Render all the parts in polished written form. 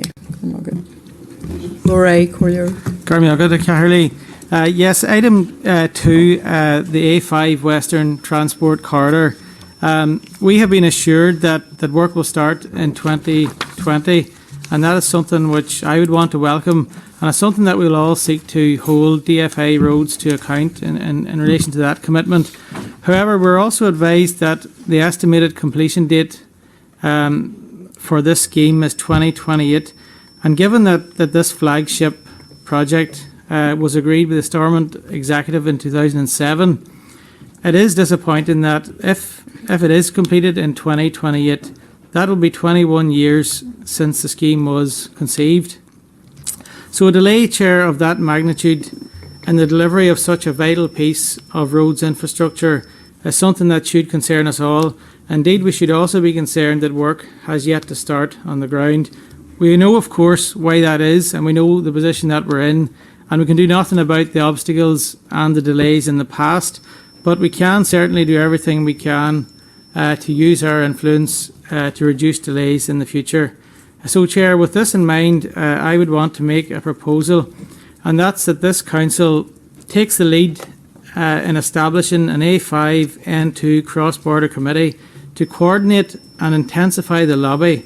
Omagh. Laura Collier. Yes, item 2, the A5 Western Transport Corridor. We have been assured that work will start in 2020, and that is something which I would want to welcome, and it's something that we'll all seek to hold DFA roads to account in relation to that commitment. However, we're also advised that the estimated completion date for this scheme is 2028, and given that this flagship project was agreed with the Stormont Executive in 2007, it is disappointing that if it is completed in 2028, that will be 21 years since the scheme was conceived. So a delay, Chair, of that magnitude in the delivery of such a vital piece of roads infrastructure is something that should concern us all. Indeed, we should also be concerned that work has yet to start on the ground. We know, of course, why that is, and we know the position that we're in, and we can do nothing about the obstacles and the delays in the past, but we can certainly do everything we can to use our influence to reduce delays in the future. So, Chair, with this in mind, I would want to make a proposal, and that's that this Council takes the lead in establishing an A5 N2 cross-border committee to coordinate and intensify the lobby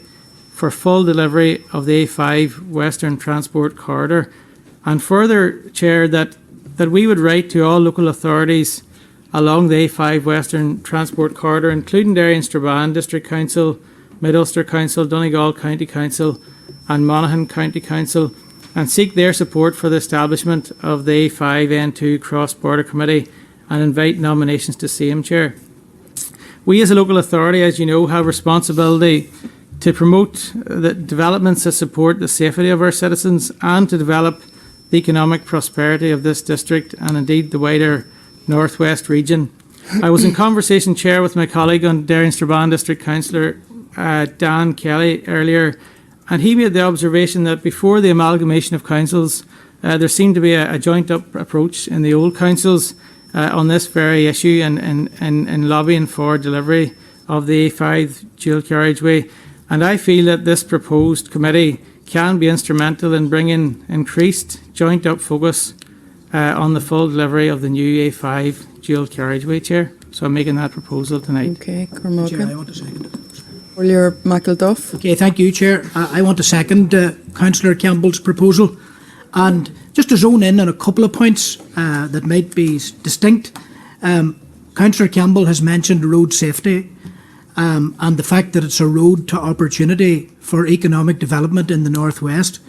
for full delivery of the A5 Western Transport Corridor, and further, Chair, that we would write to all local authorities along the A5 Western Transport Corridor, including Derry and Strabane District Council, Mid-Ulster Council, Donegal County Council and Monaghan County Council, and seek their support for the establishment of the A5 N2 Cross-Border Committee and invite nominations to same, Chair. We as a local authority, as you know, have responsibility to promote the developments that support the safety of our citizens and to develop the economic prosperity of this district and indeed the wider Northwest region. I was in conversation, Chair, with my colleague on Derry and Strabane District Councillor Dan Kelly earlier, and he made the observation that before the amalgamation of councils, there seemed to be a joint up approach in the old councils on this very issue and lobbying for delivery of the A5 Dual Carriageway. And I feel that this proposed committee can be instrumental in bringing increased joint up focus on the full delivery of the new A5 Dual Carriageway, Chair. So I'm making that proposal tonight. Okay, Chair, I want to second it. Collier McElduff. Okay, thank you, Chair. I want to second Councillor Campbell's proposal, and just to zone in on a couple of points that might be distinct. Councillor Campbell has mentioned road safety and the fact that it's a road to opportunity for economic development in the Northwest.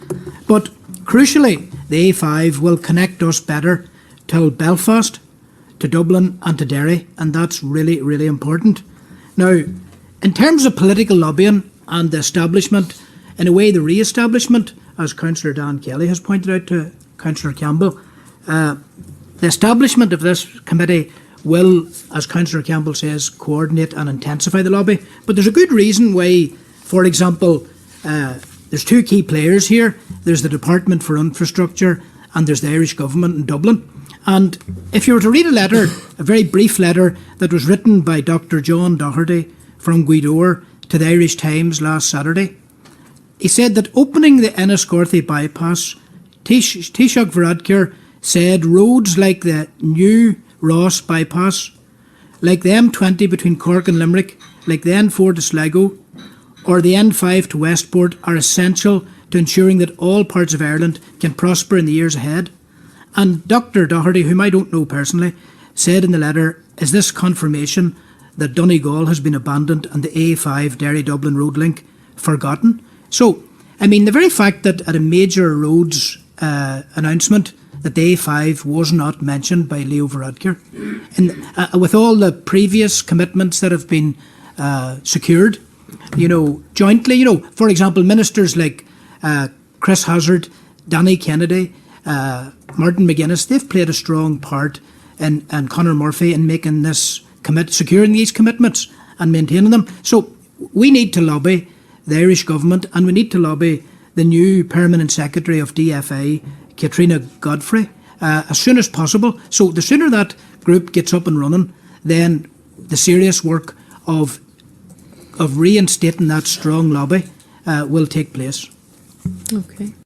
But crucially, the A5 will connect us better to Belfast, to Dublin and to Derry, and that's really, really important. Now, in terms of political lobbying and the establishment, in a way the re-establishment, as Councillor Dan Kelly has pointed out to Councillor Campbell, the establishment of this committee will, as Councillor Campbell says, coordinate and intensify the lobby. But there's a good reason why, for example, there's two key players here. There's the Department for Infrastructure and there's the Irish Government in Dublin. And if you were to read a letter, a very brief letter that was written by Dr. John Doherty from Gweedore to the Irish Times last Saturday, he said that opening the Enniscorthy bypass, Taoiseach Varadkar said roads like the new Ross bypass, like the M20 between Cork and Limerick, like the N4 to Sligo, or the N5 to Westport are essential to ensuring that all parts of Ireland can prosper in the years ahead. And Dr. Doherty, whom I don't know personally, said in the letter, is this confirmation that Donegal has been abandoned and the A5 Derry-Dublin road link forgotten? So, I mean, the very fact that at a major roads announcement that the A5 was not mentioned by Leo Varadkar, and with all the previous commitments that have been secured, jointly, for example, ministers like Chris Hazard, Danny Kennedy, Martin McGuinness, they've played a strong part and Conor Murphy in making this securing these commitments and maintaining them. So we need to lobby the Irish government and we need to lobby the new Permanent Secretary of DFA, Katrina Godfrey, as soon as possible. So the sooner that group gets up and running, then the serious work of reinstating that strong lobby will take place. Okay.